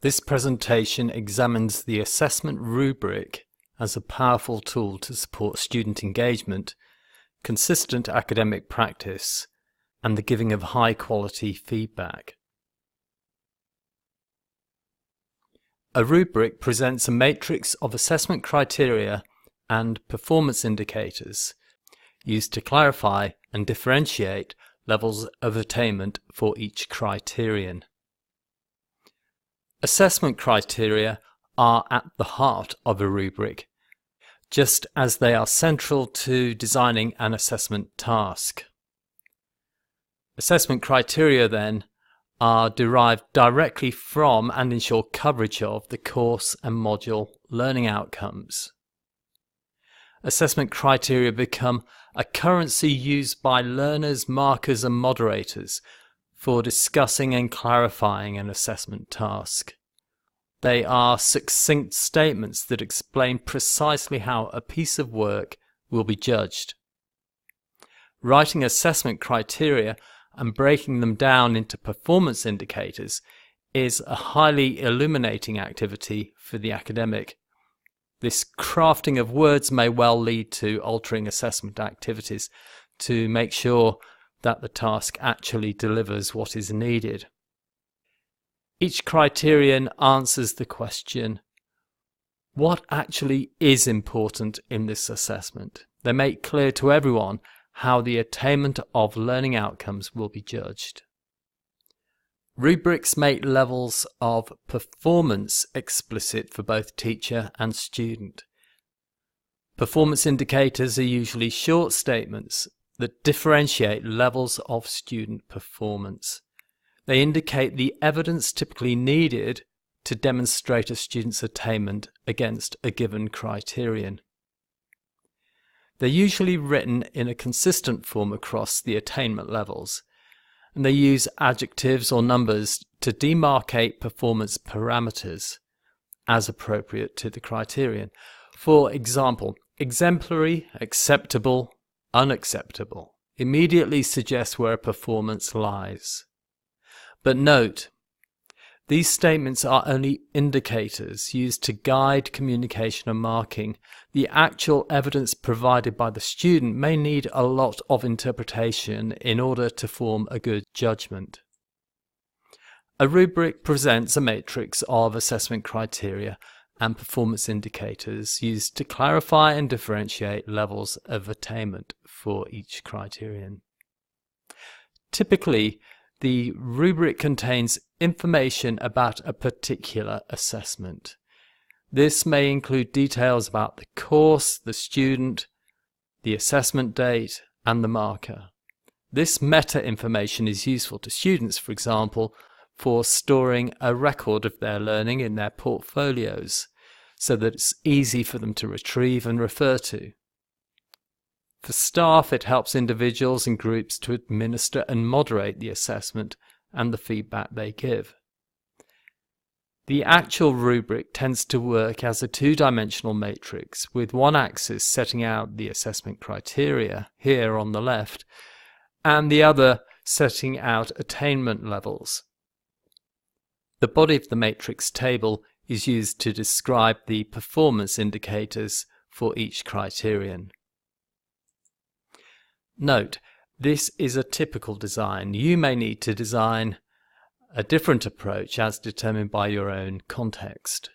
This presentation examines the assessment rubric as a powerful tool to support student engagement, consistent academic practice, and the giving of high-quality feedback. A rubric presents a matrix of assessment criteria and performance indicators used to clarify and differentiate levels of attainment for each criterion. Assessment criteria are at the heart of a rubric, just as they are central to designing an assessment task. Assessment criteria, then, are derived directly from and ensure coverage of the course and module learning outcomes. Assessment criteria become a currency used by learners, markers, and moderators for discussing and clarifying an assessment task. They are succinct statements that explain precisely how a piece of work will be judged. Writing assessment criteria and breaking them down into performance indicators is a highly illuminating activity for the academic. This crafting of words may well lead to altering assessment activities to make sure that the task actually delivers what is needed. Each criterion answers the question, what actually is important in this assessment? They make clear to everyone how the attainment of learning outcomes will be judged. Rubrics make levels of performance explicit for both teacher and student. Performance indicators are usually short statements that differentiate levels of student performance. They indicate the evidence typically needed to demonstrate a student's attainment against a given criterion. They're usually written in a consistent form across the attainment levels, and they use adjectives or numbers to demarcate performance parameters as appropriate to the criterion. For example, exemplary, acceptable, unacceptable immediately suggest where a performance lies. But note, these statements are only indicators used to guide communication and marking. The actual evidence provided by the student may need a lot of interpretation in order to form a good judgment. A rubric presents a matrix of assessment criteria and performance indicators used to clarify and differentiate levels of attainment for each criterion. Typically, the rubric contains information about a particular assessment. This may include details about the course, the student, the assessment date, and the marker. This meta-information is useful to students, for example, for storing a record of their learning in their portfolios, so that it's easy for them to retrieve and refer to. For staff, it helps individuals and groups to administer and moderate the assessment and the feedback they give. The actual rubric tends to work as a two-dimensional matrix, with one axis setting out the assessment criteria, here on the left, and the other setting out attainment levels. The body of the matrix table is used to describe the performance indicators for each criterion. Note, this is a typical design. You may need to design a different approach as determined by your own context.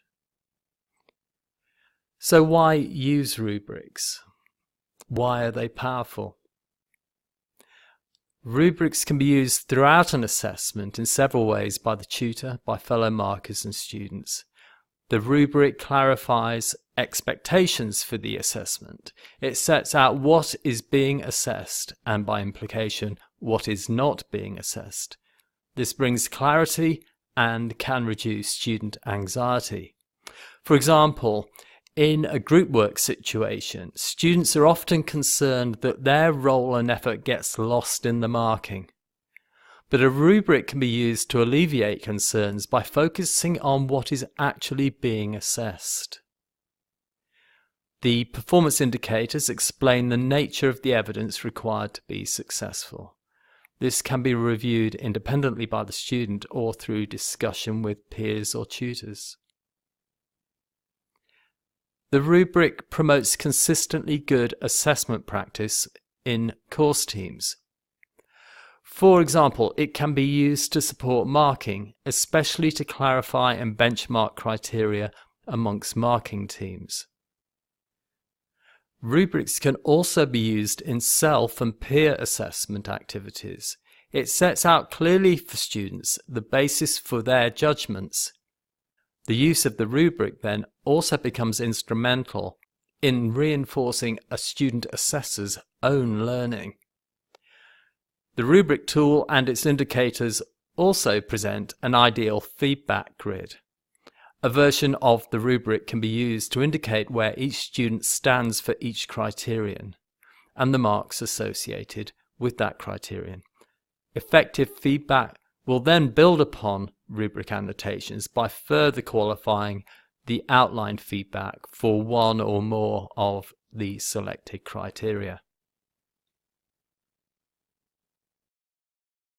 So why use rubrics? Why are they powerful? Rubrics can be used throughout an assessment in several ways by the tutor, by fellow markers and students. The rubric clarifies expectations for the assessment. It sets out what is being assessed and, by implication, what is not being assessed. This brings clarity and can reduce student anxiety. For example, in a group work situation, students are often concerned that their role and effort gets lost in the marking. But a rubric can be used to alleviate concerns by focusing on what is actually being assessed. The performance indicators explain the nature of the evidence required to be successful. This can be reviewed independently by the student or through discussion with peers or tutors. The rubric promotes consistently good assessment practice in course teams. For example, it can be used to support marking, especially to clarify and benchmark criteria amongst marking teams. Rubrics can also be used in self and peer assessment activities. It sets out clearly for students the basis for their judgments. The use of the rubric then also becomes instrumental in reinforcing a student assessor's own learning. The rubric tool and its indicators also present an ideal feedback grid. A version of the rubric can be used to indicate where each student stands for each criterion and the marks associated with that criterion. Effective feedback will then build upon rubric annotations by further qualifying the outlined feedback for one or more of the selected criteria.